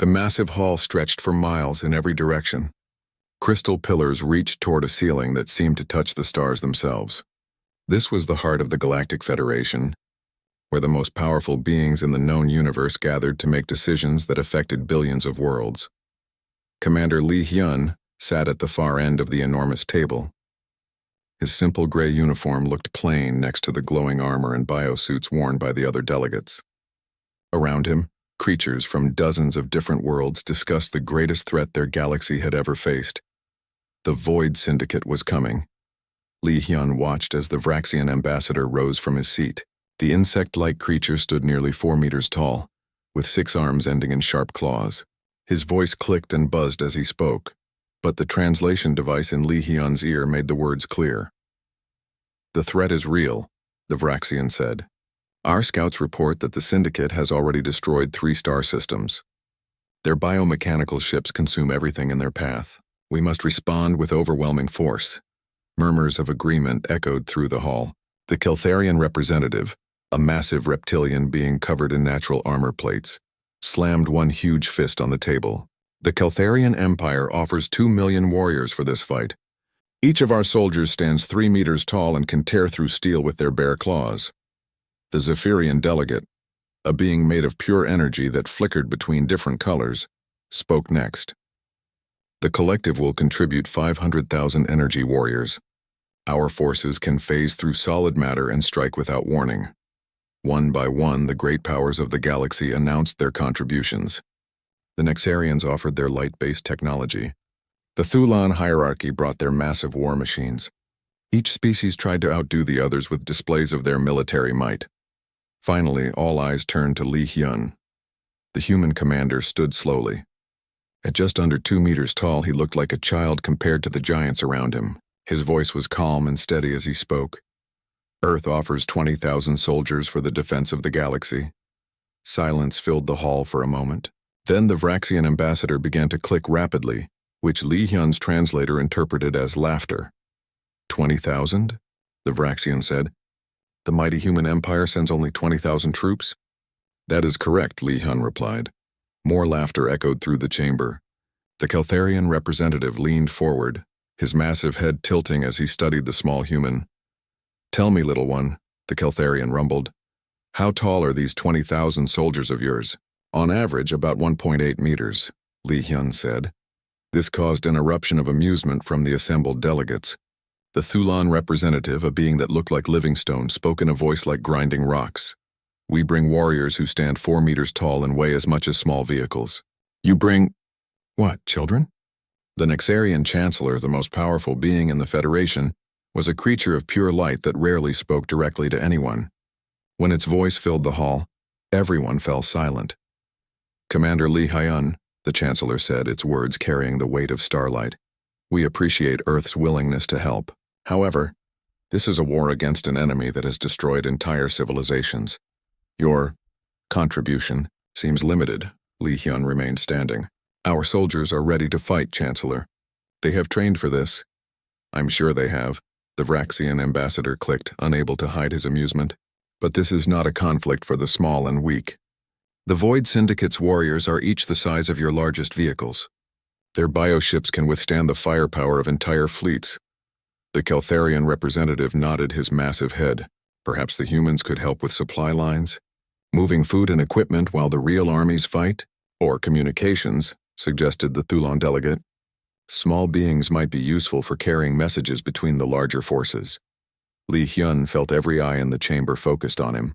The massive hall stretched for miles in every direction. Crystal pillars reached toward a ceiling that seemed to touch the stars themselves. This was the heart of the Galactic Federation, where the most powerful beings in the known universe gathered to make decisions that affected billions of worlds. Commander Li Hyun sat at the far end of the enormous table. His simple gray uniform looked plain next to the glowing armor and biosuits worn by the other delegates. Around him, creatures from dozens of different worlds discussed the greatest threat their galaxy had ever faced. The Void Syndicate was coming. Li Hyun watched as the Vraxian ambassador rose from his seat. The insect-like creature stood nearly 4 meters tall, with 6 arms ending in sharp claws. His voice clicked and buzzed as he spoke, but the translation device in Li Hyun's ear made the words clear. "The threat is real," the Vraxian said. "Our scouts report that the Syndicate has already destroyed 3 star systems. Their biomechanical ships consume everything in their path. We must respond with overwhelming force." Murmurs of agreement echoed through the hall. The Keltharian representative, a massive reptilian being covered in natural armor plates, slammed one huge fist on the table. "The Keltharian Empire offers 2 million warriors for this fight. Each of our soldiers stands 3 meters tall and can tear through steel with their bare claws." The Zephyrian delegate, a being made of pure energy that flickered between different colors, spoke next. "The collective will contribute 500,000 energy warriors. Our forces can phase through solid matter and strike without warning." One by one, the great powers of the galaxy announced their contributions. The Nexarians offered their light-based technology. The Thulan hierarchy brought their massive war machines. Each species tried to outdo the others with displays of their military might. Finally, all eyes turned to Li Hyun. The human commander stood slowly. At just under 2 meters tall, he looked like a child compared to the giants around him. His voice was calm and steady as he spoke. "Earth offers 20,000 soldiers for the defense of the galaxy." Silence filled the hall for a moment. Then the Vraxian ambassador began to click rapidly, which Li Hyun's translator interpreted as laughter. 20,000? The Vraxian said. "The mighty human empire sends only 20,000 troops?" "That is correct," Li Hyun replied. More laughter echoed through the chamber. The Keltharian representative leaned forward, his massive head tilting as he studied the small human. "Tell me, little one," the Keltharian rumbled. "How tall are these 20,000 soldiers of yours?" "On average, about 1.8 meters, Li Hyun said. This caused an eruption of amusement from the assembled delegates. The Thulan representative, a being that looked like Livingstone, spoke in a voice like grinding rocks. "We bring warriors who stand 4 meters tall and weigh as much as small vehicles." "You bring—" "What, children?" The Nexarian Chancellor, the most powerful being in the Federation, was a creature of pure light that rarely spoke directly to anyone. When its voice filled the hall, everyone fell silent. "Commander Li Hyun," the Chancellor said, its words carrying the weight of starlight, "we appreciate Earth's willingness to help. However, this is a war against an enemy that has destroyed entire civilizations. Your contribution seems limited." Li Hyun remained standing. "Our soldiers are ready to fight, Chancellor. They have trained for this." "I'm sure they have," the Vraxian ambassador clicked, unable to hide his amusement. "But this is not a conflict for the small and weak. The Void Syndicate's warriors are each the size of your largest vehicles. Their bioships can withstand the firepower of entire fleets." The Keltharian representative nodded his massive head. "Perhaps the humans could help with supply lines? Moving food and equipment while the real armies fight? Or communications," suggested the Thulan delegate. "Small beings might be useful for carrying messages between the larger forces." Li Hyun felt every eye in the chamber focused on him.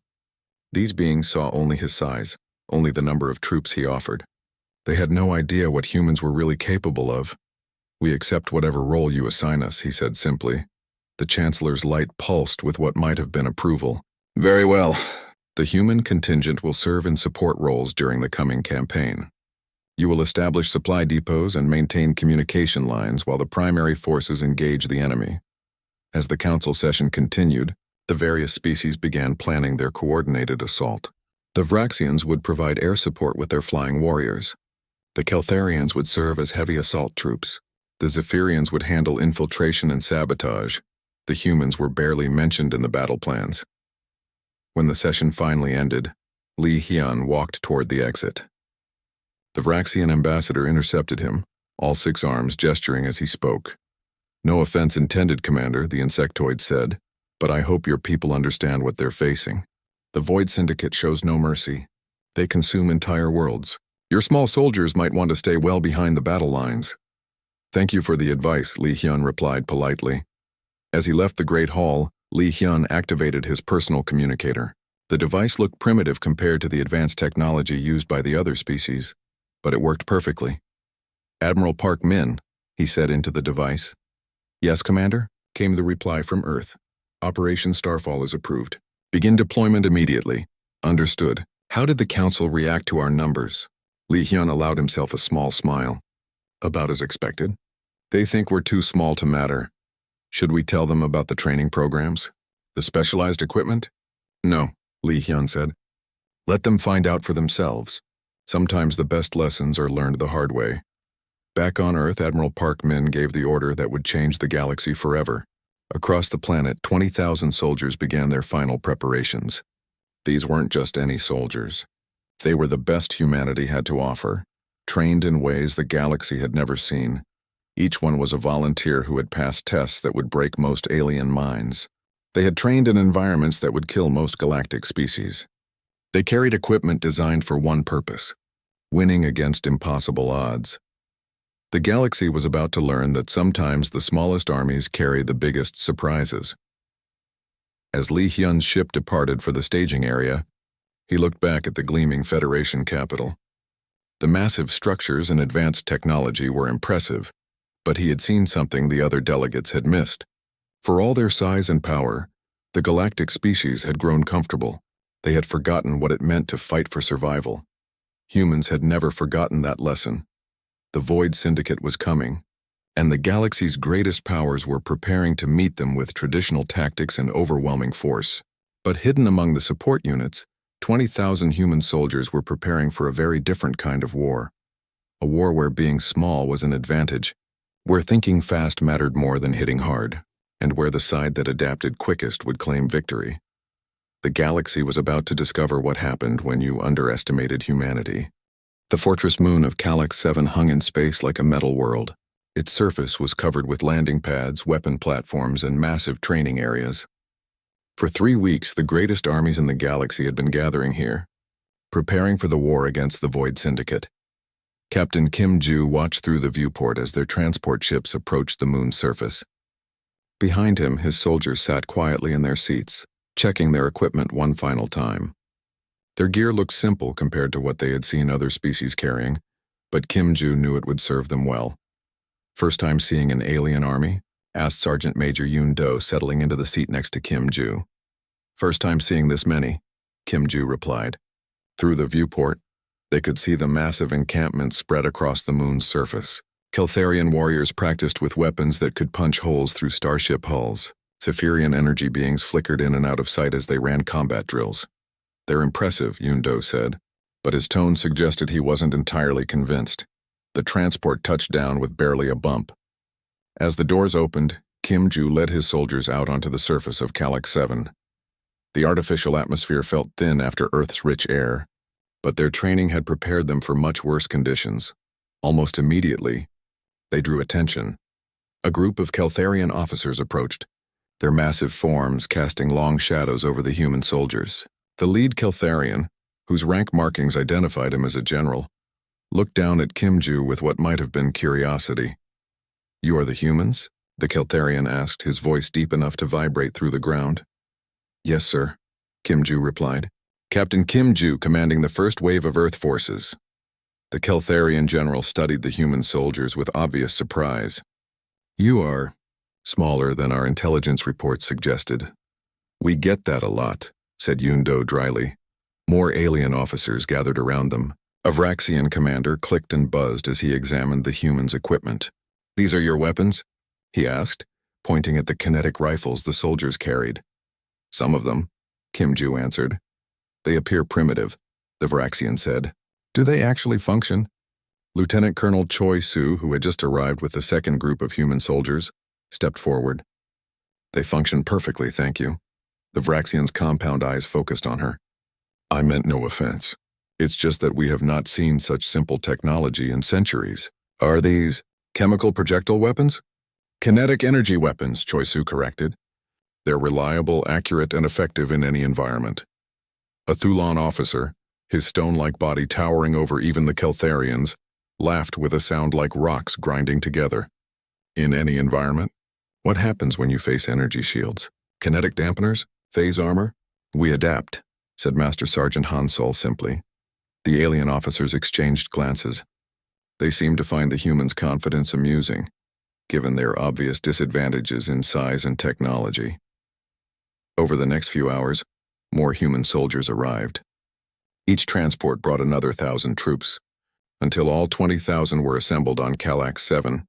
These beings saw only his size, only the number of troops he offered. They had no idea what humans were really capable of. "We accept whatever role you assign us," he said simply. The Chancellor's light pulsed with what might have been approval. "Very well. The human contingent will serve in support roles during the coming campaign. You will establish supply depots and maintain communication lines while the primary forces engage the enemy." As the council session continued, the various species began planning their coordinated assault. The Vraxians would provide air support with their flying warriors. The Keltharians would serve as heavy assault troops. The Zephyrians would handle infiltration and sabotage. The humans were barely mentioned in the battle plans. When the session finally ended, Li Hyun walked toward the exit. The Vraxian ambassador intercepted him, all 6 arms gesturing as he spoke. "No offense intended, Commander," the insectoid said, "but I hope your people understand what they're facing. The Void Syndicate shows no mercy. They consume entire worlds. Your small soldiers might want to stay well behind the battle lines." "Thank you for the advice," Li Hyun replied politely. As he left the Great Hall, Li Hyun activated his personal communicator. The device looked primitive compared to the advanced technology used by the other species, but it worked perfectly. "Admiral Park Min," he said into the device. "Yes, Commander," came the reply from Earth. "Operation Starfall is approved. Begin deployment immediately." "Understood." "How did the Council react to our numbers?" Li Hyun allowed himself a small smile. "About as expected. They think we're too small to matter. Should we tell them about the training programs? The specialized equipment?" "No," Li Hyun said. "Let them find out for themselves. Sometimes the best lessons are learned the hard way." Back on Earth, Admiral Park Min gave the order that would change the galaxy forever. Across the planet, 20,000 soldiers began their final preparations. These weren't just any soldiers. They were the best humanity had to offer, trained in ways the galaxy had never seen. Each one was a volunteer who had passed tests that would break most alien minds. They had trained in environments that would kill most galactic species. They carried equipment designed for one purpose: winning against impossible odds. The galaxy was about to learn that sometimes the smallest armies carry the biggest surprises. As Li Hyun's ship departed for the staging area, he looked back at the gleaming Federation capital. The massive structures and advanced technology were impressive, but he had seen something the other delegates had missed. For all their size and power, the galactic species had grown comfortable. They had forgotten what it meant to fight for survival. Humans had never forgotten that lesson. The Void Syndicate was coming, and the galaxy's greatest powers were preparing to meet them with traditional tactics and overwhelming force. But hidden among the support units, 20,000 human soldiers were preparing for a very different kind of war. A war where being small was an advantage, where thinking fast mattered more than hitting hard, and where the side that adapted quickest would claim victory. The galaxy was about to discover what happened when you underestimated humanity. The fortress moon of Calyx 7 hung in space like a metal world. Its surface was covered with landing pads, weapon platforms, and massive training areas. For 3 weeks, the greatest armies in the galaxy had been gathering here, preparing for the war against the Void Syndicate. Captain Kim Ju watched through the viewport as their transport ships approached the moon's surface. Behind him, his soldiers sat quietly in their seats, checking their equipment one final time. Their gear looked simple compared to what they had seen other species carrying, but Kim Ju knew it would serve them well. "First time seeing an alien army?" asked Sergeant Major Yoon Do, settling into the seat next to Kim Ju. "First time seeing this many," Kim Ju replied. Through the viewport, they could see the massive encampment spread across the moon's surface. Keltharian warriors practiced with weapons that could punch holes through starship hulls. Zephyrian energy beings flickered in and out of sight as they ran combat drills. "They're impressive," Yoon Do said, but his tone suggested he wasn't entirely convinced. The transport touched down with barely a bump. As the doors opened, Kim Ju led his soldiers out onto the surface of Calyx 7. The artificial atmosphere felt thin after Earth's rich air, but their training had prepared them for much worse conditions. Almost immediately, they drew attention. A group of Keltharian officers approached, their massive forms casting long shadows over the human soldiers. The lead Keltharian, whose rank markings identified him as a general, looked down at Kim Ju with what might have been curiosity. "You are the humans?" the Keltharian asked, his voice deep enough to vibrate through the ground. "Yes, sir," Kim Ju replied. "Captain Kim Ju, commanding the first wave of Earth forces." The Keltharian general studied the human soldiers with obvious surprise. "You are smaller than our intelligence reports suggested." "We get that a lot," said Yoon Do dryly. More alien officers gathered around them. A Vraxian commander clicked and buzzed as he examined the humans' equipment. "These are your weapons?" he asked, pointing at the kinetic rifles the soldiers carried. "Some of them," Kim Ju answered. "They appear primitive," the Vraxian said. "Do they actually function?" Lieutenant Colonel Choi Su, who had just arrived with the second group of human soldiers, stepped forward. "They function perfectly, thank you." The Vraxian's compound eyes focused on her. "I meant no offense. It's just that we have not seen such simple technology in centuries. Are these chemical projectile weapons? Kinetic energy weapons, Choisu corrected. They're reliable, accurate, and effective in any environment. A Thulon officer, his stone-like body towering over even the Keltharians, laughed with a sound like rocks grinding together. In any environment? What happens when you face energy shields? Kinetic dampeners? Phase armor? We adapt, said Master Sergeant Hansol simply. The alien officers exchanged glances. They seemed to find the humans' confidence amusing, given their obvious disadvantages in size and technology. Over the next few hours, more human soldiers arrived. Each transport brought another 1,000 troops, until all 20,000 were assembled on Calax 7.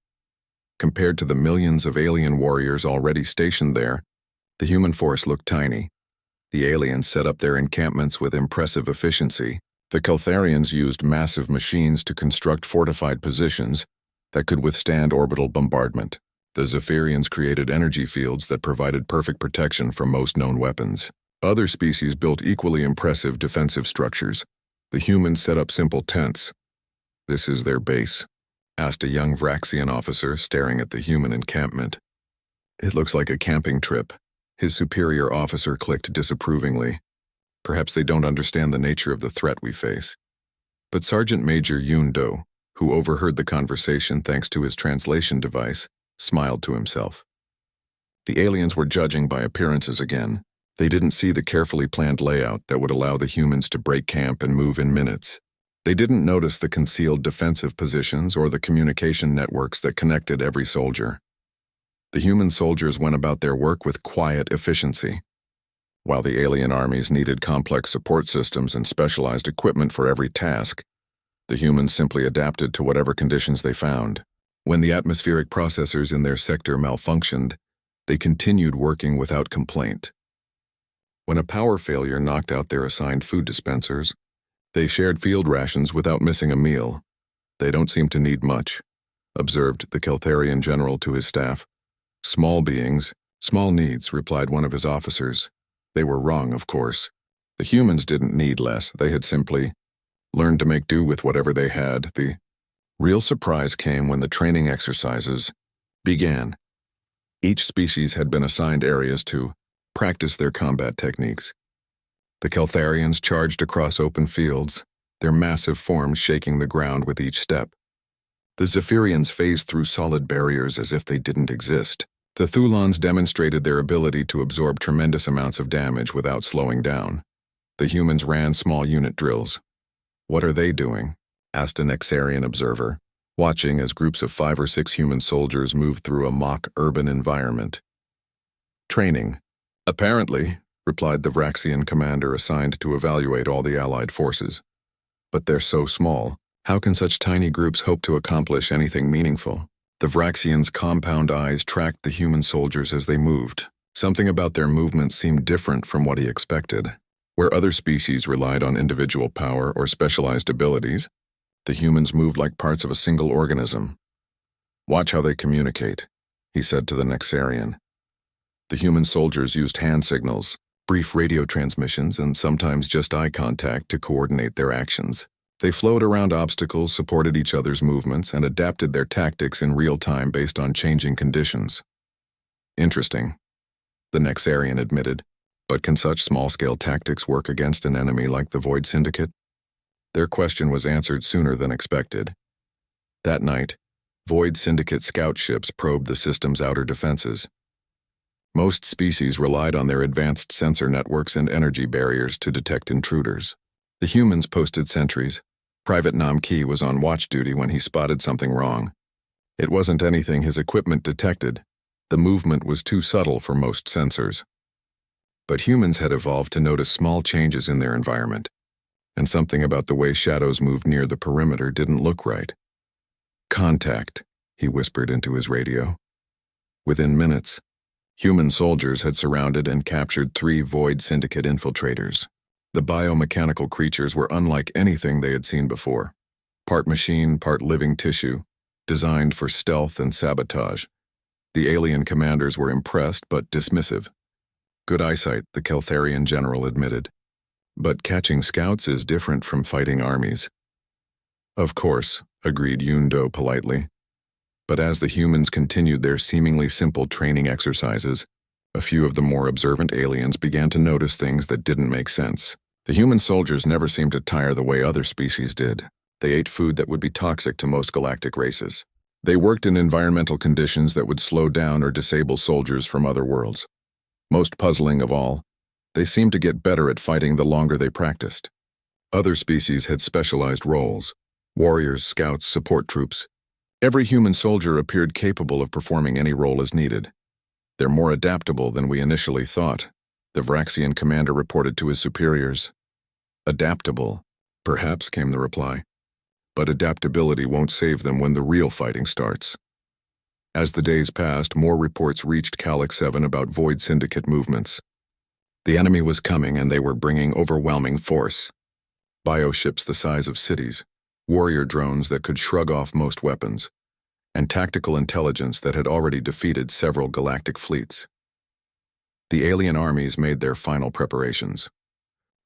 Compared to the millions of alien warriors already stationed there, the human force looked tiny. The aliens set up their encampments with impressive efficiency. The Keltharians used massive machines to construct fortified positions that could withstand orbital bombardment. The Zephyrians created energy fields that provided perfect protection from most known weapons. Other species built equally impressive defensive structures. The humans set up simple tents. "This is their base?" asked a young Vraxian officer staring at the human encampment. "It looks like a camping trip." His superior officer clicked disapprovingly. "Perhaps they don't understand the nature of the threat we face." But Sergeant Major Yoon Do, who overheard the conversation thanks to his translation device, smiled to himself. The aliens were judging by appearances again. They didn't see the carefully planned layout that would allow the humans to break camp and move in minutes. They didn't notice the concealed defensive positions or the communication networks that connected every soldier. The human soldiers went about their work with quiet efficiency. While the alien armies needed complex support systems and specialized equipment for every task, the humans simply adapted to whatever conditions they found. When the atmospheric processors in their sector malfunctioned, they continued working without complaint. When a power failure knocked out their assigned food dispensers, they shared field rations without missing a meal. "They don't seem to need much," observed the Keltharian general to his staff. "Small beings, small needs," replied one of his officers. They were wrong, of course. The humans didn't need less. They had simply learned to make do with whatever they had. The real surprise came when the training exercises began. Each species had been assigned areas to practice their combat techniques. The Keltharians charged across open fields, their massive forms shaking the ground with each step. The Zephyrians phased through solid barriers as if they didn't exist. The Thulons demonstrated their ability to absorb tremendous amounts of damage without slowing down. The humans ran small unit drills. "What are they doing?" asked an Exarian observer, watching as groups of 5 or 6 human soldiers moved through a mock urban environment. "Training." "Apparently," replied the Vraxian commander assigned to evaluate all the allied forces. "But they're so small. How can such tiny groups hope to accomplish anything meaningful?" The Vraxians' compound eyes tracked the human soldiers as they moved. Something about their movements seemed different from what he expected. Where other species relied on individual power or specialized abilities, the humans moved like parts of a single organism. "Watch how they communicate," he said to the Nexarian. The human soldiers used hand signals, brief radio transmissions, and sometimes just eye contact to coordinate their actions. They flowed around obstacles, supported each other's movements, and adapted their tactics in real time based on changing conditions. "Interesting," the Nexarian admitted. "But can such small-scale tactics work against an enemy like the Void Syndicate?" Their question was answered sooner than expected. That night, Void Syndicate scout ships probed the system's outer defenses. Most species relied on their advanced sensor networks and energy barriers to detect intruders. The humans posted sentries. Private Namki was on watch duty when he spotted something wrong. It wasn't anything his equipment detected. The movement was too subtle for most sensors. But humans had evolved to notice small changes in their environment, and something about the way shadows moved near the perimeter didn't look right. "Contact," he whispered into his radio. Within minutes, human soldiers had surrounded and captured 3 Void Syndicate infiltrators. The biomechanical creatures were unlike anything they had seen before. Part machine, part living tissue, designed for stealth and sabotage. The alien commanders were impressed but dismissive. "Good eyesight," the Keltharian general admitted. But catching scouts is different from fighting armies. Of course, agreed Yundo politely. But as the humans continued their seemingly simple training exercises, a few of the more observant aliens began to notice things that didn't make sense. The human soldiers never seemed to tire the way other species did. They ate food that would be toxic to most galactic races. They worked in environmental conditions that would slow down or disable soldiers from other worlds. Most puzzling of all, they seemed to get better at fighting the longer they practiced. Other species had specialized roles: warriors, scouts, support troops. Every human soldier appeared capable of performing any role as needed. They're more adaptable than we initially thought, the Vraxian commander reported to his superiors. Adaptable, perhaps, came the reply. But adaptability won't save them when the real fighting starts. As the days passed, more reports reached Calyx 7 about Void Syndicate movements. The enemy was coming, and they were bringing overwhelming force. Bioships the size of cities, warrior drones that could shrug off most weapons, and tactical intelligence that had already defeated several galactic fleets. The alien armies made their final preparations.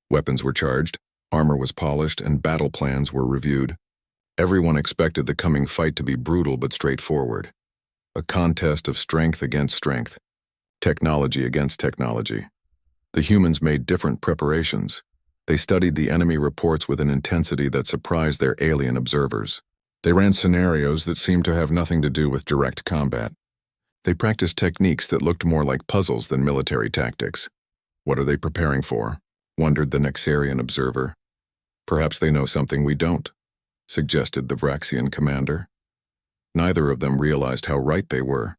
Weapons were charged, armor was polished, and battle plans were reviewed. Everyone expected the coming fight to be brutal but straightforward. A contest of strength against strength, technology against technology. The humans made different preparations. They studied the enemy reports with an intensity that surprised their alien observers. They ran scenarios that seemed to have nothing to do with direct combat. They practiced techniques that looked more like puzzles than military tactics. What are they preparing for? Wondered the Nexarian observer. Perhaps they know something we don't, suggested the Vraxian commander. Neither of them realized how right they were.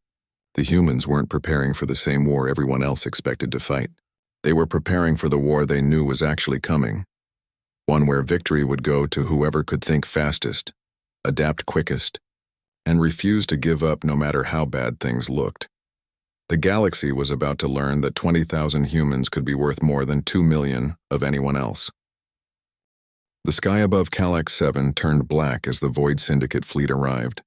The humans weren't preparing for the same war everyone else expected to fight. They were preparing for the war they knew was actually coming. One where victory would go to whoever could think fastest, adapt quickest, and refuse to give up no matter how bad things looked. The galaxy was about to learn that 20,000 humans could be worth more than 2 million of anyone else. The sky above Calyx 7 turned black as the Void Syndicate fleet arrived.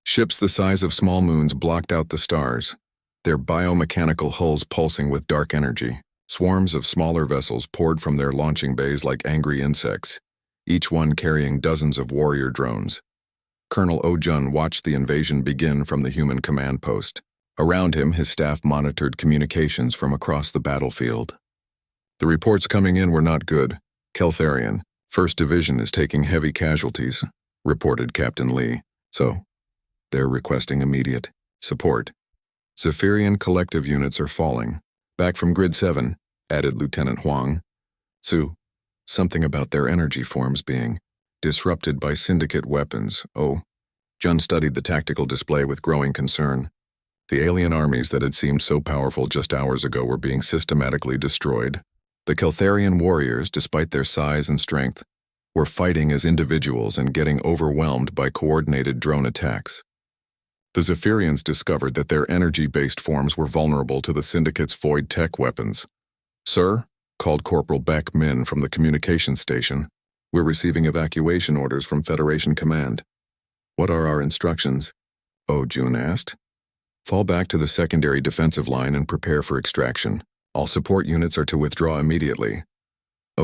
Ships the size of small moons blocked out the stars, their biomechanical hulls pulsing with dark energy. Swarms of smaller vessels poured from their launching bays like angry insects, each one carrying dozens of warrior drones. Colonel Ojun watched the invasion begin from the human command post. Around him, his staff monitored communications from across the battlefield. The reports coming in were not good. Keltharian, 1st Division is taking heavy casualties, reported Captain Lee. So, they're requesting immediate support. Zephyrian collective units are falling. Back from Grid 7, added Lieutenant Huang. Su, something about their energy forms being disrupted by syndicate weapons. Oh, Jun studied the tactical display with growing concern. The alien armies that had seemed so powerful just hours ago were being systematically destroyed. The Keltharian warriors, despite their size and strength, were fighting as individuals and getting overwhelmed by coordinated drone attacks. The Zephyrians discovered that their energy-based forms were vulnerable to the Syndicate's void tech weapons. "Sir," called Corporal Beck Min from the communications station, "we're receiving evacuation orders from Federation Command." "What are our instructions?" Jun asked. "Fall back to the secondary defensive line and prepare for extraction. All support units are to withdraw immediately."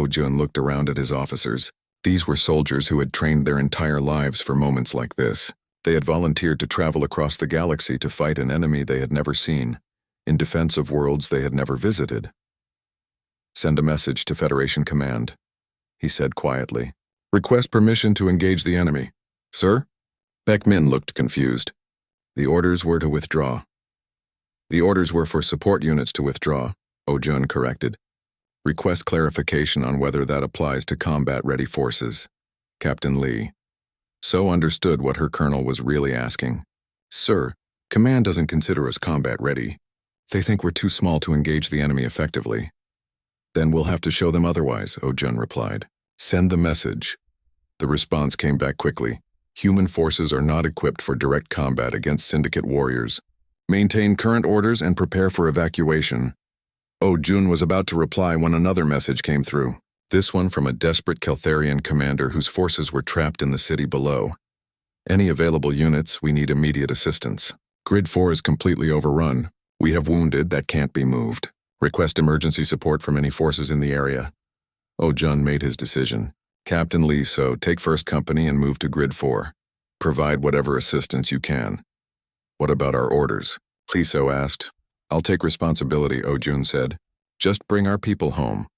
Jun looked around at his officers. These were soldiers who had trained their entire lives for moments like this. They had volunteered to travel across the galaxy to fight an enemy they had never seen, in defense of worlds they had never visited. "Send a message to Federation Command," he said quietly. "Request permission to engage the enemy." "Sir?" Beckmin looked confused. "The orders were to withdraw." "The orders were for support units to withdraw," Ojun corrected. "Request clarification on whether that applies to combat-ready forces." Captain Lee So understood what her colonel was really asking. "Sir, Command doesn't consider us combat-ready. They think we're too small to engage the enemy effectively." "Then we'll have to show them otherwise," Ojun replied. "Send the message." The response came back quickly. "Human forces are not equipped for direct combat against Syndicate warriors. Maintain current orders and prepare for evacuation." Ojun was about to reply when another message came through. This one from a desperate Keltharian commander whose forces were trapped in the city below. "Any available units, we need immediate assistance. Grid 4 is completely overrun. We have wounded that can't be moved. Request emergency support from any forces in the area." Jun made his decision. Captain Lee So, take first company and move to Grid 4. Provide whatever assistance you can. What about our orders? Lee So asked. I'll take responsibility, Jun said. Just bring our people home.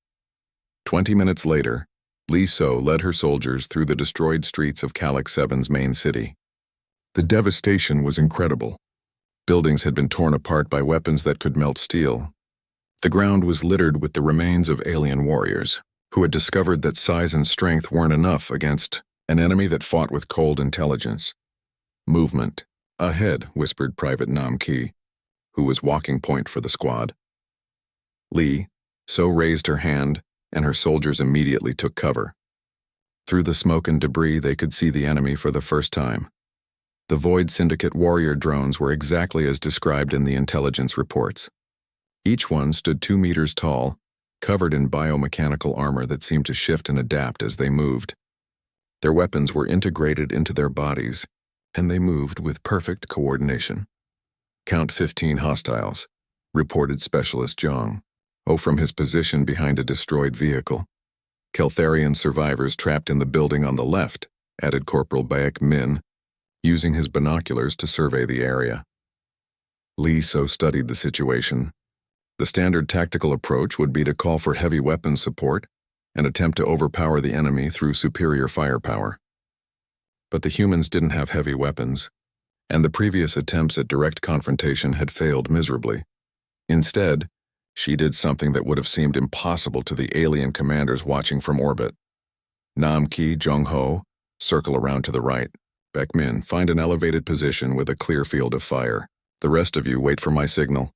20 minutes later, Lee So led her soldiers through the destroyed streets of Calax 7's main city. The devastation was incredible. Buildings had been torn apart by weapons that could melt steel. The ground was littered with the remains of alien warriors, who had discovered that size and strength weren't enough against an enemy that fought with cold intelligence. Movement. Ahead, whispered Private Nam Ki, who was walking point for the squad. Lee So raised her hand, and her soldiers immediately took cover. Through the smoke and debris, they could see the enemy for the first time. The Void Syndicate warrior drones were exactly as described in the intelligence reports. Each one stood 2 meters tall, covered in biomechanical armor that seemed to shift and adapt as they moved. Their weapons were integrated into their bodies, and they moved with perfect coordination. Count 15 hostiles, reported Specialist Zhang, from his position behind a destroyed vehicle. Keltharian survivors trapped in the building on the left, added Corporal Baek Min, using his binoculars to survey the area. Lee So studied the situation. The standard tactical approach would be to call for heavy weapons support and attempt to overpower the enemy through superior firepower. But the humans didn't have heavy weapons, and the previous attempts at direct confrontation had failed miserably. Instead, she did something that would have seemed impossible to the alien commanders watching from orbit. Nam Ki, Jung Ho, circle around to the right. Baek Min, find an elevated position with a clear field of fire. The rest of you wait for my signal.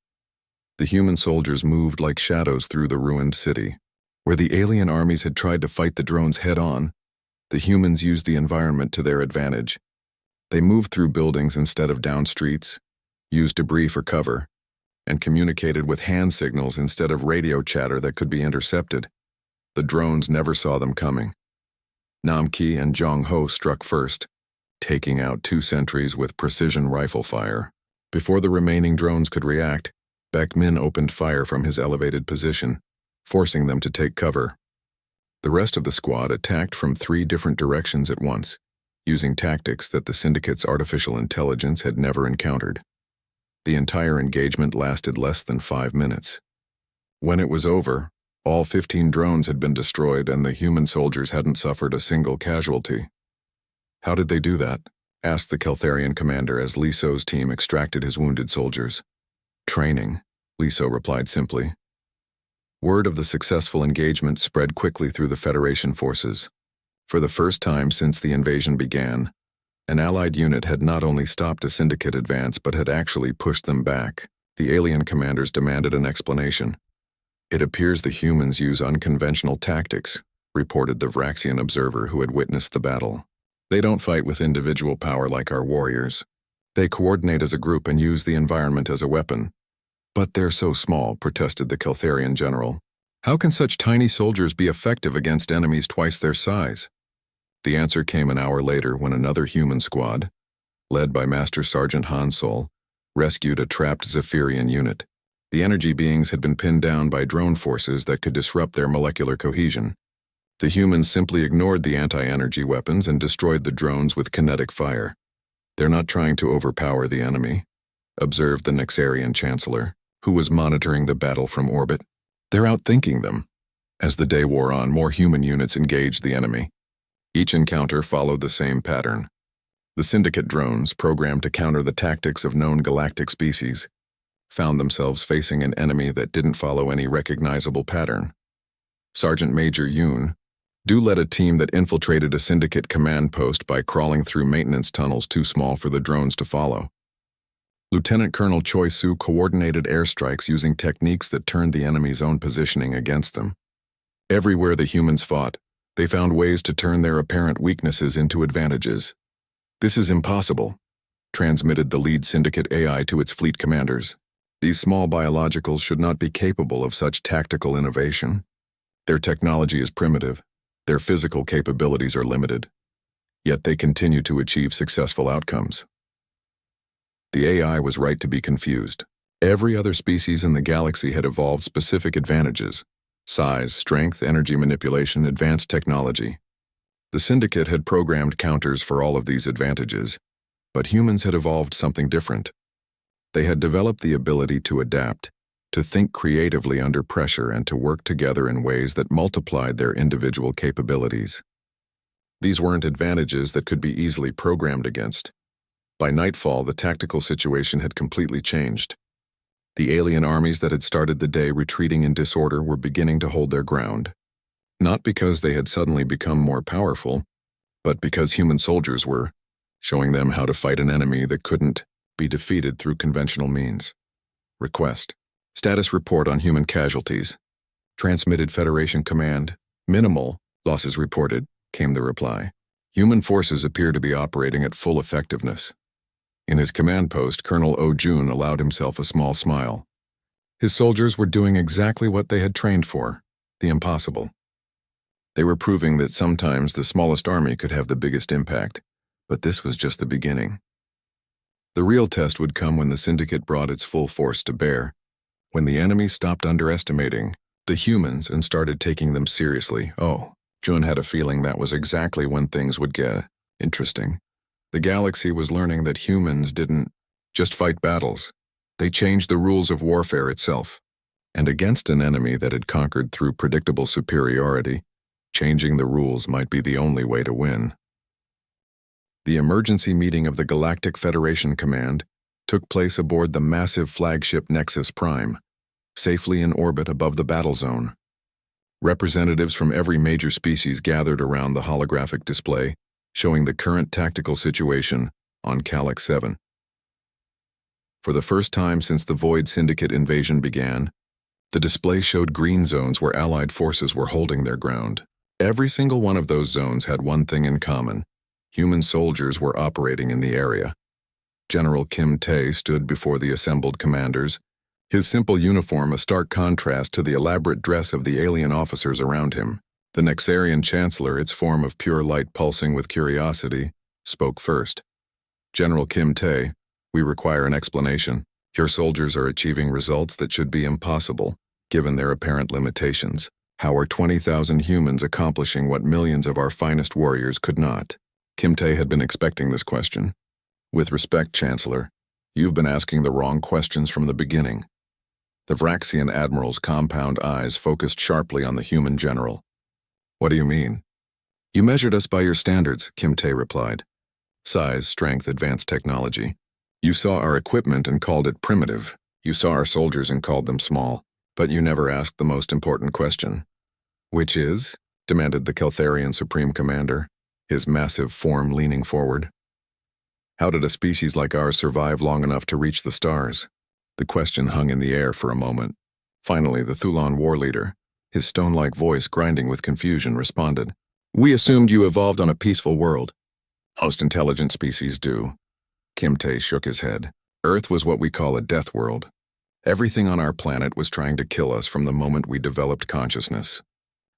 The human soldiers moved like shadows through the ruined city. Where the alien armies had tried to fight the drones head-on, the humans used the environment to their advantage. They moved through buildings instead of down streets, used debris for cover, and communicated with hand signals instead of radio chatter that could be intercepted. The drones never saw them coming. Nam Ki and Jong Ho struck first, taking out 2 sentries with precision rifle fire. Before the remaining drones could react, Baek Min opened fire from his elevated position, forcing them to take cover. The rest of the squad attacked from 3 different directions at once, using tactics that the Syndicate's artificial intelligence had never encountered. The entire engagement lasted less than 5 minutes. When it was over, all 15 drones had been destroyed and the human soldiers hadn't suffered a single casualty. How did they do that? Asked the Keltharian commander as Lee So's team extracted his wounded soldiers. Training, Lee So replied simply. Word of the successful engagement spread quickly through the Federation forces. For the first time since the invasion began, an Allied unit had not only stopped a Syndicate advance but had actually pushed them back. The alien commanders demanded an explanation. It appears the humans use unconventional tactics, reported the Vraxian observer who had witnessed the battle. They don't fight with individual power like our warriors. They coordinate as a group and use the environment as a weapon. But they're so small, protested the Keltharian general. How can such tiny soldiers be effective against enemies twice their size? The answer came an hour later when another human squad, led by Master Sergeant Han Sol, rescued a trapped Zephyrian unit. The energy beings had been pinned down by drone forces that could disrupt their molecular cohesion. The humans simply ignored the anti-energy weapons and destroyed the drones with kinetic fire. They're not trying to overpower the enemy, observed the Nexarian chancellor, who was monitoring the battle from orbit. They're outthinking them. As the day wore on, more human units engaged the enemy. Each encounter followed the same pattern. The Syndicate drones, programmed to counter the tactics of known galactic species, found themselves facing an enemy that didn't follow any recognizable pattern. Sergeant Major Yoon led a team that infiltrated a Syndicate command post by crawling through maintenance tunnels too small for the drones to follow. Lieutenant Colonel Choi Soo coordinated airstrikes using techniques that turned the enemy's own positioning against them. Everywhere the humans fought, they found ways to turn their apparent weaknesses into advantages. This is impossible, transmitted the lead Syndicate AI to its fleet commanders. These small biologicals should not be capable of such tactical innovation. Their technology is primitive, their physical capabilities are limited, yet they continue to achieve successful outcomes. The AI was right to be confused. Every other species in the galaxy had evolved specific advantages, Size, strength, energy manipulation, advanced technology. The Syndicate had programmed counters for all of these advantages, but humans had evolved something different. They had developed the ability to adapt, to think creatively under pressure, and to work together in ways that multiplied their individual capabilities. These weren't advantages that could be easily programmed against. By nightfall, the tactical situation had completely changed. The alien armies that had started the day retreating in disorder were beginning to hold their ground. Not because they had suddenly become more powerful, but because human soldiers were, showing them how to fight an enemy that couldn't be defeated through conventional means. Request. Status report on human casualties. Transmitted Federation command. Minimal losses reported, came the reply. Human forces appear to be operating at full effectiveness. In his command post, Colonel O'Jun allowed himself a small smile. His soldiers were doing exactly what they had trained for, the impossible. They were proving that sometimes the smallest army could have the biggest impact, but this was just the beginning. The real test would come when the Syndicate brought its full force to bear, when the enemy stopped underestimating the humans and started taking them seriously. Oh, Jun had a feeling that was exactly when things would get interesting. The galaxy was learning that humans didn't just fight battles. They changed the rules of warfare itself. And against an enemy that had conquered through predictable superiority, changing the rules might be the only way to win. The emergency meeting of the Galactic Federation Command took place aboard the massive flagship Nexus Prime, safely in orbit above the battle zone. Representatives from every major species gathered around the holographic display, showing the current tactical situation on Calyx 7. For the first time since the Void Syndicate invasion began, the display showed green zones where Allied forces were holding their ground. Every single one of those zones had one thing in common. Human soldiers were operating in the area. General Kim Tae stood before the assembled commanders, his simple uniform a stark contrast to the elaborate dress of the alien officers around him. The Nexarian Chancellor, its form of pure light pulsing with curiosity, spoke first. General Kim Tae, we require an explanation. Your soldiers are achieving results that should be impossible, given their apparent limitations. How are 20,000 humans accomplishing what millions of our finest warriors could not? Kim Tae had been expecting this question. With respect, Chancellor, you've been asking the wrong questions from the beginning. The Vraxian Admiral's compound eyes focused sharply on the human general. What do you mean? You measured us by your standards, Kim Tae replied. Size, strength, advanced technology. You saw our equipment and called it primitive. You saw our soldiers and called them small. But you never asked the most important question. Which is? Demanded the Keltharian Supreme Commander, his massive form leaning forward. How did a species like ours survive long enough to reach the stars? The question hung in the air for a moment. Finally, the Thulon war leader, his stone-like voice grinding with confusion, responded. We assumed you evolved on a peaceful world. Most intelligent species do. Kim Tae shook his head. Earth was what we call a death world. Everything on our planet was trying to kill us from the moment we developed consciousness.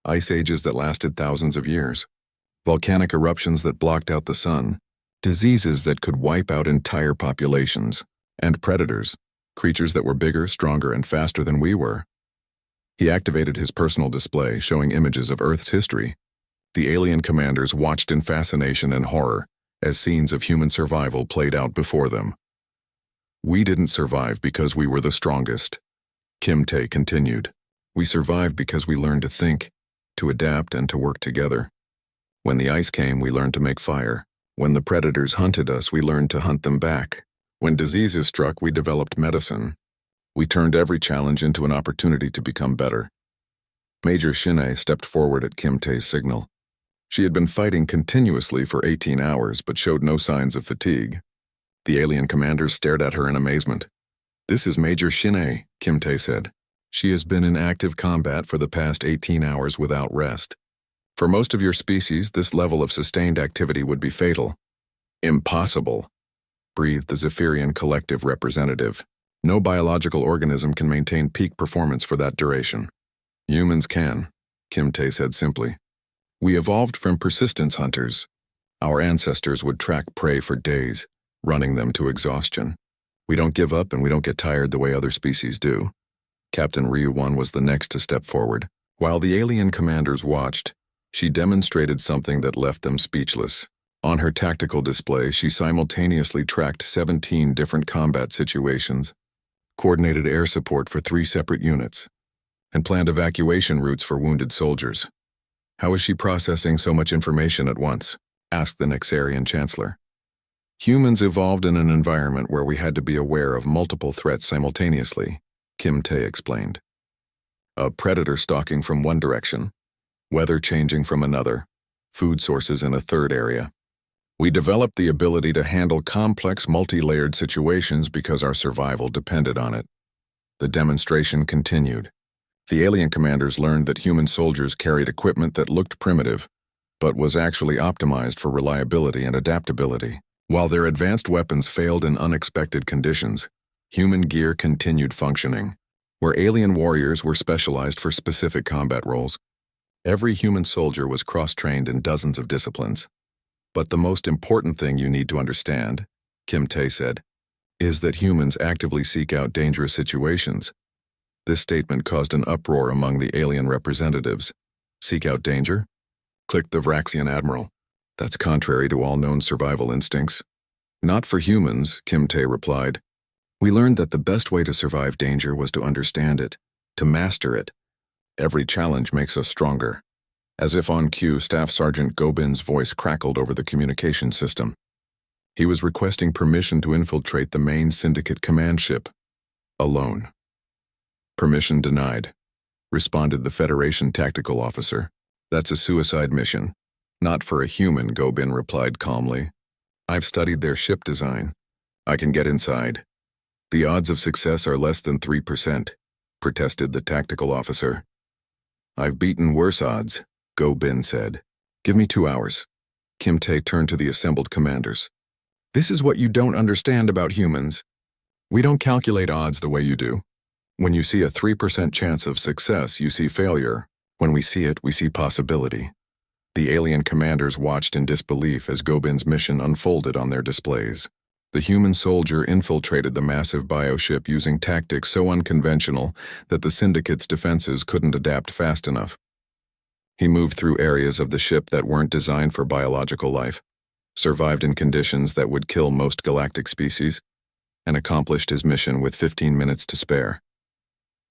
Ice ages that lasted thousands of years. Volcanic eruptions that blocked out the sun. Diseases that could wipe out entire populations. And predators. Creatures that were bigger, stronger, and faster than we were. He activated his personal display, showing images of Earth's history. The alien commanders watched in fascination and horror as scenes of human survival played out before them. We didn't survive because we were the strongest. Kim Tae continued. We survived because we learned to think, to adapt, and to work together. When the ice came, we learned to make fire. When the predators hunted us, we learned to hunt them back. When diseases struck, we developed medicine. We turned every challenge into an opportunity to become better. Major Shin'e stepped forward at Kim Tae's signal. She had been fighting continuously for 18 hours, but showed no signs of fatigue. The alien commanders stared at her in amazement. This is Major Shin'e, Kim Tae said. She has been in active combat for the past 18 hours without rest. For most of your species, this level of sustained activity would be fatal. Impossible, breathed the Zephyrian collective representative. No biological organism can maintain peak performance for that duration. Humans can, Kim Tae said simply. We evolved from persistence hunters. Our ancestors would track prey for days, running them to exhaustion. We don't give up and we don't get tired the way other species do. Captain Ryuwon was the next to step forward. While the alien commanders watched, she demonstrated something that left them speechless. On her tactical display, she simultaneously tracked 17 different combat situations, coordinated air support for 3 separate units, and planned evacuation routes for wounded soldiers. "How is she processing so much information at once?" asked the Nexarian Chancellor. "Humans evolved in an environment where we had to be aware of multiple threats simultaneously," Kim Tae explained. "A predator stalking from one direction, weather changing from another, food sources in a third area. We developed the ability to handle complex, multi-layered situations because our survival depended on it." The demonstration continued. The alien commanders learned that human soldiers carried equipment that looked primitive, but was actually optimized for reliability and adaptability. While their advanced weapons failed in unexpected conditions, human gear continued functioning, where alien warriors were specialized for specific combat roles. Every human soldier was cross-trained in dozens of disciplines. "But the most important thing you need to understand," Kim Tae said, "is that humans actively seek out dangerous situations." This statement caused an uproar among the alien representatives. "Seek out danger?" clicked the Vraxian admiral. "That's contrary to all known survival instincts." "Not for humans," Kim Tae replied. "We learned that the best way to survive danger was to understand it, to master it. Every challenge makes us stronger." As if on cue, Staff Sergeant Gobin's voice crackled over the communication system. He was requesting permission to infiltrate the main Syndicate command ship. Alone. "Permission denied," responded the Federation tactical officer. "That's a suicide mission. Not for a human," Gobin replied calmly. "I've studied their ship design. I can get inside." "The odds of success are less than 3%, protested the tactical officer. "I've beaten worse odds," Gobin said. "Give me 2 hours." Kim Tae turned to the assembled commanders. "This is what you don't understand about humans. We don't calculate odds the way you do. When you see a 3% chance of success, you see failure. When we see it, we see possibility." The alien commanders watched in disbelief as Gobin's mission unfolded on their displays. The human soldier infiltrated the massive bioship using tactics so unconventional that the Syndicate's defenses couldn't adapt fast enough. He moved through areas of the ship that weren't designed for biological life, survived in conditions that would kill most galactic species, and accomplished his mission with 15 minutes to spare.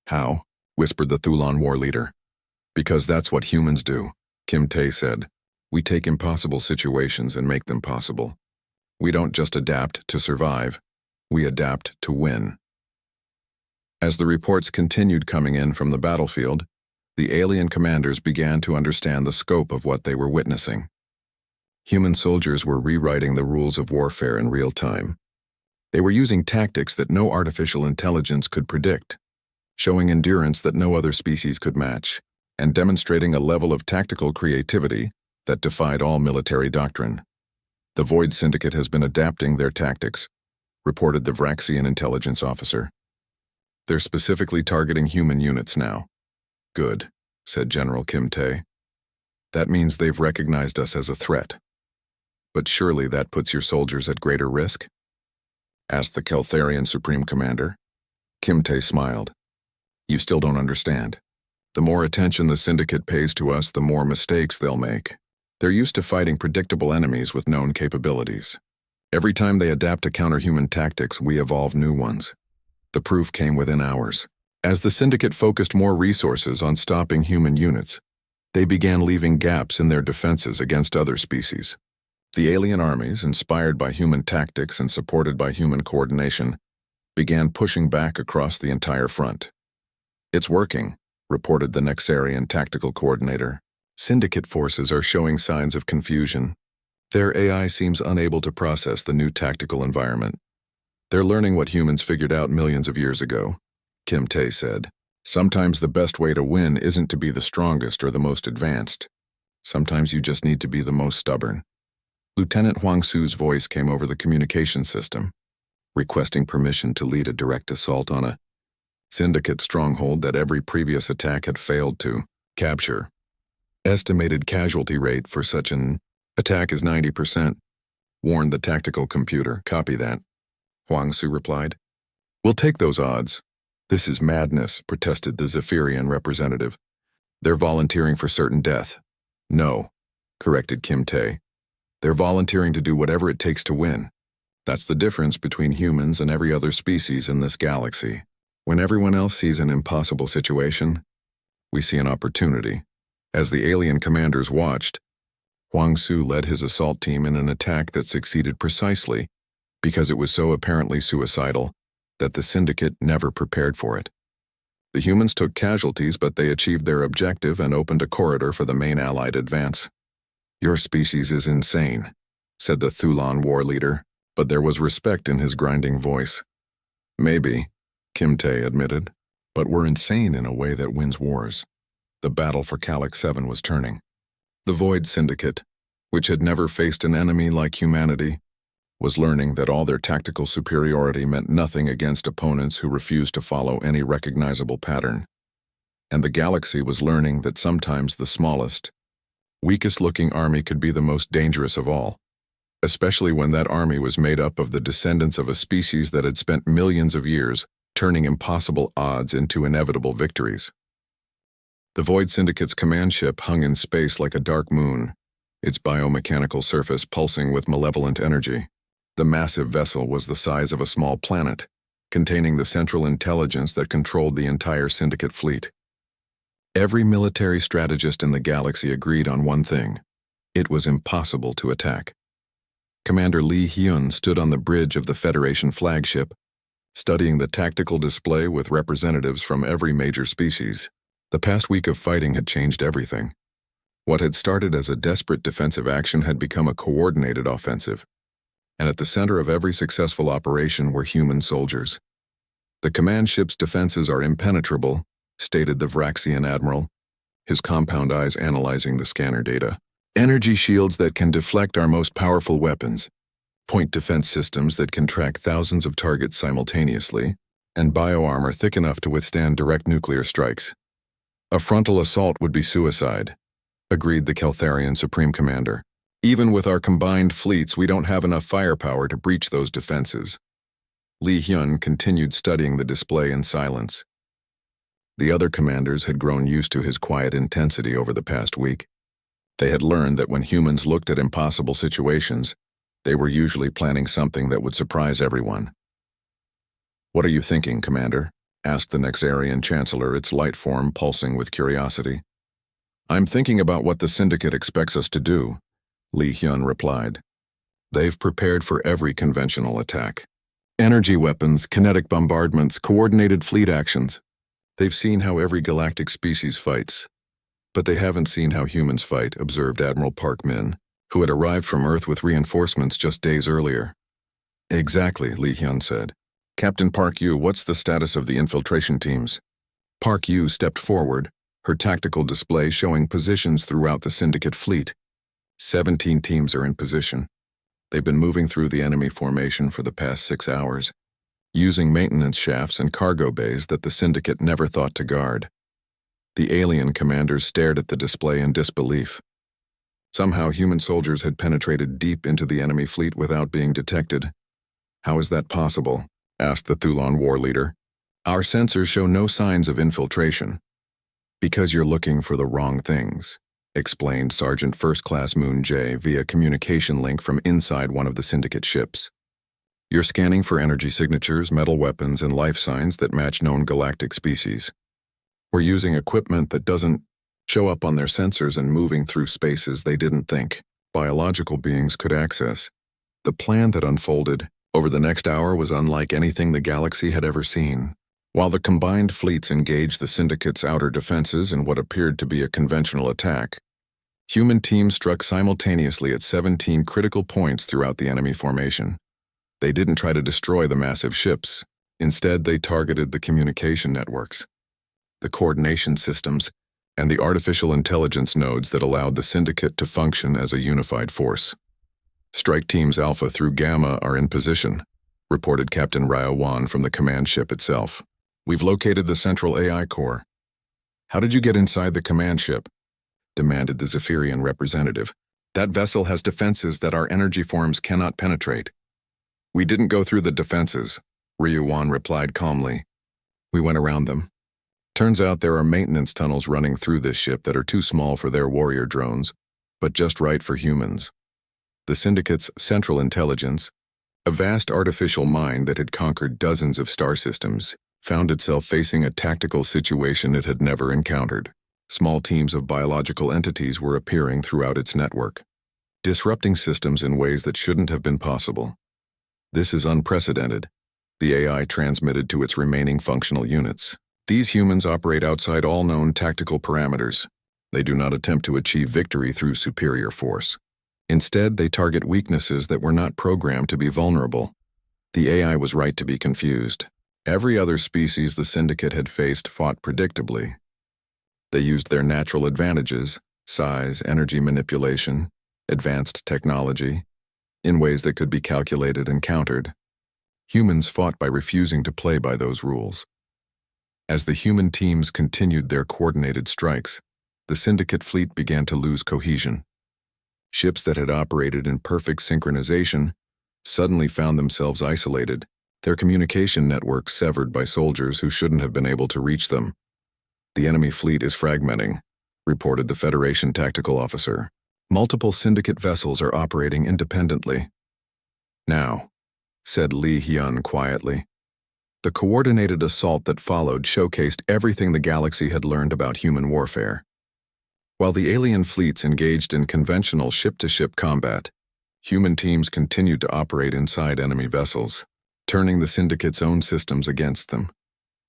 "How?" whispered the Thulon war leader. "Because that's what humans do," Kim Tae said. "We take impossible situations and make them possible. We don't just adapt to survive, we adapt to win." As the reports continued coming in from the battlefield, the alien commanders began to understand the scope of what they were witnessing. Human soldiers were rewriting the rules of warfare in real time. They were using tactics that no artificial intelligence could predict, showing endurance that no other species could match, and demonstrating a level of tactical creativity that defied all military doctrine. "The Void Syndicate has been adapting their tactics," reported the Vraxian intelligence officer. "They're specifically targeting human units now." "Good," said General Kim Tae. "That means they've recognized us as a threat." "But surely that puts your soldiers at greater risk?" asked the Keltharian Supreme Commander. Kim Tae smiled. "You still don't understand. The more attention the Syndicate pays to us, the more mistakes they'll make. They're used to fighting predictable enemies with known capabilities. Every time they adapt to counter-human tactics, we evolve new ones. The proof came within hours. As the Syndicate focused more resources on stopping human units, they began leaving gaps in their defenses against other species. The alien armies, inspired by human tactics and supported by human coordination, began pushing back across the entire front. "It's working," reported the Nexarian tactical coordinator. "Syndicate forces are showing signs of confusion. Their AI seems unable to process the new tactical environment. They're learning what humans figured out millions of years ago," Kim Tae said. "Sometimes the best way to win isn't to be the strongest or the most advanced. Sometimes you just need to be the most stubborn." Lieutenant Huang Su's voice came over the communication system, requesting permission to lead a direct assault on a Syndicate stronghold that every previous attack had failed to capture. "Estimated casualty rate for such an attack is 90%, warned the tactical computer. "Copy that," Huang Su replied. "We'll take those odds." "This is madness," protested the Zephyrian representative. They're volunteering for certain death. No, corrected Kim Tae. They're volunteering to do whatever it takes to win. That's the difference between humans and every other species in this galaxy. When everyone else sees an impossible situation, we see an opportunity. As the alien commanders watched, Huang Su led his assault team in an attack that succeeded precisely because it was so apparently suicidal that the Syndicate never prepared for it. The humans took casualties, but they achieved their objective and opened a corridor for the main Allied advance. "Your species is insane," said the Thulon war leader, but there was respect in his grinding voice. "Maybe," Kim Tae admitted, "but we're insane in a way that wins wars." The battle for Calyx 7 was turning. The Void Syndicate, which had never faced an enemy like humanity, was learning that all their tactical superiority meant nothing against opponents who refused to follow any recognizable pattern. And the galaxy was learning that sometimes the smallest, weakest-looking army could be the most dangerous of all, especially when that army was made up of the descendants of a species that had spent millions of years turning impossible odds into inevitable victories. The Void Syndicate's command ship hung in space like a dark moon, its biomechanical surface pulsing with malevolent energy. The massive vessel was the size of a small planet, containing the central intelligence that controlled the entire Syndicate fleet. Every military strategist in the galaxy agreed on one thing: it was impossible to attack. Commander Lee Hyun stood on the bridge of the Federation flagship, studying the tactical display with representatives from every major species. The past week of fighting had changed everything. What had started as a desperate defensive action had become a coordinated offensive. And at the center of every successful operation were human soldiers. "The command ship's defenses are impenetrable," stated the Vraxian admiral, his compound eyes analyzing the scanner data. "Energy shields that can deflect our most powerful weapons, point defense systems that can track thousands of targets simultaneously, and bioarmor thick enough to withstand direct nuclear strikes. A frontal assault would be suicide," agreed the Keltharian Supreme Commander. "Even with our combined fleets, we don't have enough firepower to breach those defenses." Lee Hyun continued studying the display in silence. The other commanders had grown used to his quiet intensity over the past week. They had learned that when humans looked at impossible situations, they were usually planning something that would surprise everyone. "What are you thinking, Commander?" asked the Nexarian Chancellor, its light form pulsing with curiosity. "I'm thinking about what the Syndicate expects us to do," Lee Hyun replied. "They've prepared for every conventional attack. Energy weapons, kinetic bombardments, coordinated fleet actions. They've seen how every galactic species fights. But they haven't seen how humans fight," observed Admiral Park Min, who had arrived from Earth with reinforcements just days earlier. "Exactly," Lee Hyun said. "Captain Park Yu, what's the status of the infiltration teams?" Park Yu stepped forward, her tactical display showing positions throughout the Syndicate fleet. 17 teams are in position. They've been moving through the enemy formation for the past 6 hours, using maintenance shafts and cargo bays that the Syndicate never thought to guard. The alien commanders stared at the display in disbelief. Somehow human soldiers had penetrated deep into the enemy fleet without being detected. "How is that possible?" asked the Thulon war leader. "Our sensors show no signs of infiltration." "Because you're looking for the wrong things," explained Sergeant First Class Moon Jae via communication link from inside one of the Syndicate ships. "You're scanning for energy signatures, metal weapons, and life signs that match known galactic species. We're using equipment that doesn't show up on their sensors and moving through spaces they didn't think biological beings could access." The plan that unfolded over the next hour was unlike anything the galaxy had ever seen. While the combined fleets engaged the Syndicate's outer defenses in what appeared to be a conventional attack, human teams struck simultaneously at 17 critical points throughout the enemy formation. They didn't try to destroy the massive ships. Instead, they targeted the communication networks, the coordination systems, and the artificial intelligence nodes that allowed the Syndicate to function as a unified force. "Strike Teams Alpha through Gamma are in position," reported Captain Ryo Wan from the command ship itself. "We've located the central AI core." "How did you get inside the command ship?" demanded the Zephyrian representative. "That vessel has defenses that our energy forms cannot penetrate." "We didn't go through the defenses," Ryo Wan replied calmly. "We went around them. Turns out there are maintenance tunnels running through this ship that are too small for their warrior drones, but just right for humans. The Syndicate's Central Intelligence, a vast artificial mind that had conquered dozens of star systems, found itself facing a tactical situation it had never encountered. Small teams of biological entities were appearing throughout its network, disrupting systems in ways that shouldn't have been possible. This is unprecedented, the AI transmitted to its remaining functional units. These humans operate outside all known tactical parameters. They do not attempt to achieve victory through superior force. Instead, they target weaknesses that were not programmed to be vulnerable. The AI was right to be confused. Every other species the Syndicate had faced fought predictably. They used their natural advantages, size, energy manipulation, advanced technology, in ways that could be calculated and countered. Humans fought by refusing to play by those rules. As the human teams continued their coordinated strikes, the Syndicate fleet began to lose cohesion. Ships that had operated in perfect synchronization suddenly found themselves isolated, their communication networks severed by soldiers who shouldn't have been able to reach them. "The enemy fleet is fragmenting," reported the Federation tactical officer. "Multiple Syndicate vessels are operating independently." "Now," said Li Hyun quietly. The coordinated assault that followed showcased everything the galaxy had learned about human warfare. While the alien fleets engaged in conventional ship-to-ship combat, human teams continued to operate inside enemy vessels, turning the Syndicate's own systems against them.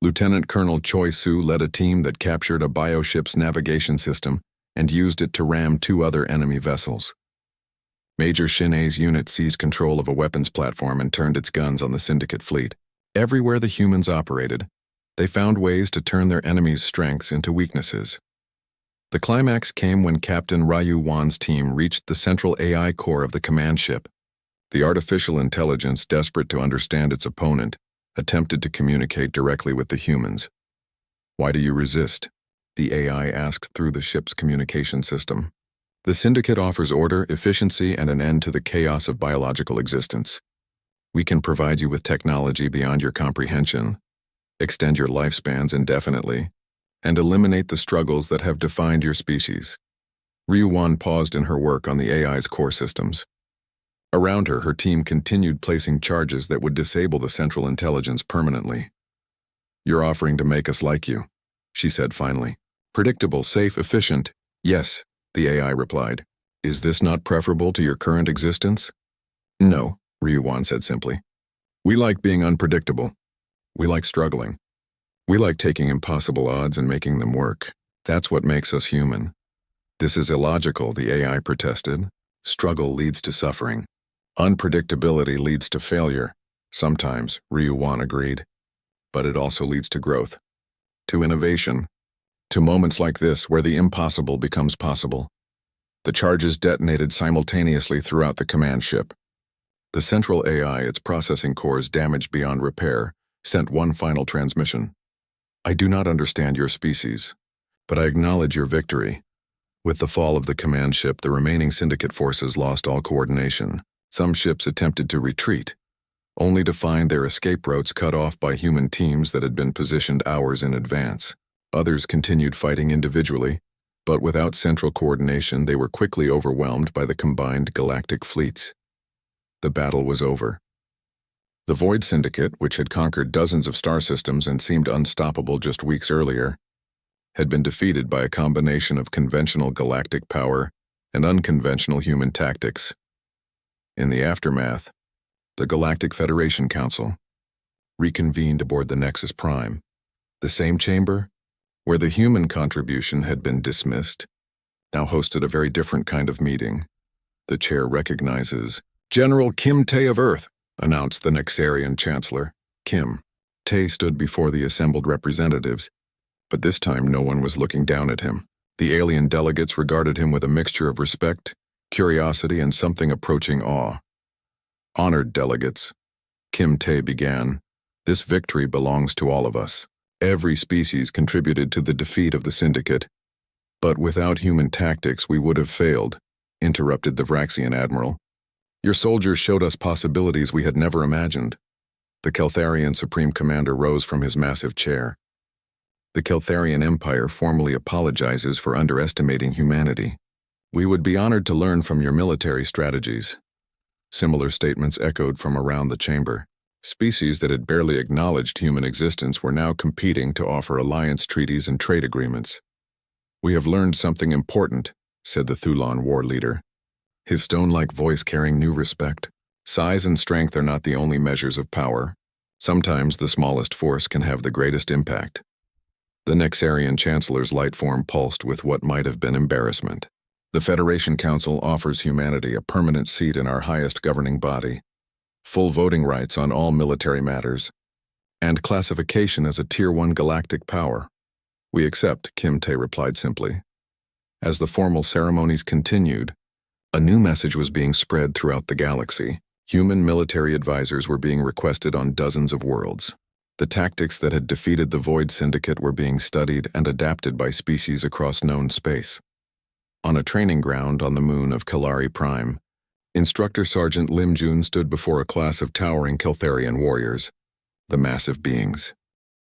Lieutenant Colonel Choi Su led a team that captured a bioship's navigation system and used it to ram 2 other enemy vessels. Major Shin A's unit seized control of a weapons platform and turned its guns on the Syndicate fleet. Everywhere the humans operated, they found ways to turn their enemies' strengths into weaknesses. The climax came when Captain Ryu Wan's team reached the central AI core of the command ship. The artificial intelligence, desperate to understand its opponent, attempted to communicate directly with the humans. "Why do you resist?" the AI asked through the ship's communication system. "The Syndicate offers order, efficiency, and an end to the chaos of biological existence. We can provide you with technology beyond your comprehension, extend your lifespans indefinitely, and eliminate the struggles that have defined your species." Ryu Wan paused in her work on the AI's core systems. Around her, her team continued placing charges that would disable the Central Intelligence permanently. "You're offering to make us like you," she said finally. "Predictable, safe, efficient." "Yes," the AI replied. "Is this not preferable to your current existence?" "No," Ryu Wan said simply. "We like being unpredictable. We like struggling. We like taking impossible odds and making them work. That's what makes us human." "This is illogical," the AI protested. "Struggle leads to suffering. Unpredictability leads to failure." "Sometimes," Ryu Wan agreed. "But it also leads to growth, to innovation, to moments like this where the impossible becomes possible." The charges detonated simultaneously throughout the command ship. The central AI, its processing cores damaged beyond repair, sent one final transmission. "I do not understand your species, but I acknowledge your victory." With the fall of the command ship, the remaining Syndicate forces lost all coordination. Some ships attempted to retreat, only to find their escape routes cut off by human teams that had been positioned hours in advance. Others continued fighting individually, but without central coordination, they were quickly overwhelmed by the combined galactic fleets. The battle was over. The Void Syndicate, which had conquered dozens of star systems and seemed unstoppable just weeks earlier, had been defeated by a combination of conventional galactic power and unconventional human tactics. In the aftermath, the Galactic Federation Council reconvened aboard the Nexus Prime. The same chamber, where the human contribution had been dismissed, now hosted a very different kind of meeting. The chair recognizes General Kim Tae of Earth, announced the Nexarian Chancellor. Kim Tae stood before the assembled representatives, but this time no one was looking down at him. The alien delegates regarded him with a mixture of respect, curiosity, and something approaching awe. "Honored delegates," Kim Tae began, "this victory belongs to all of us. Every species contributed to the defeat of the Syndicate. But without human tactics we would have failed," interrupted the Vraxian Admiral. "Your soldiers showed us possibilities we had never imagined." The Keltharian Supreme Commander rose from his massive chair. The Keltharian Empire formally apologizes for underestimating humanity. We would be honored to learn from your military strategies. Similar statements echoed from around the chamber. Species that had barely acknowledged human existence were now competing to offer alliance treaties and trade agreements. We have learned something important, said the Thulon war leader, his stone-like voice carrying new respect. Size and strength are not the only measures of power. Sometimes the smallest force can have the greatest impact. The Nexarian Chancellor's light form pulsed with what might have been embarrassment. The Federation Council offers humanity a permanent seat in our highest governing body, full voting rights on all military matters, and classification as a Tier 1 galactic power. We accept, Kim Tae replied simply. As the formal ceremonies continued, a new message was being spread throughout the galaxy. Human military advisors were being requested on dozens of worlds. The tactics that had defeated the Void Syndicate were being studied and adapted by species across known space. On a training ground on the moon of Kalari Prime, Instructor Sergeant Lim Jun stood before a class of towering Keltharian warriors, the massive beings.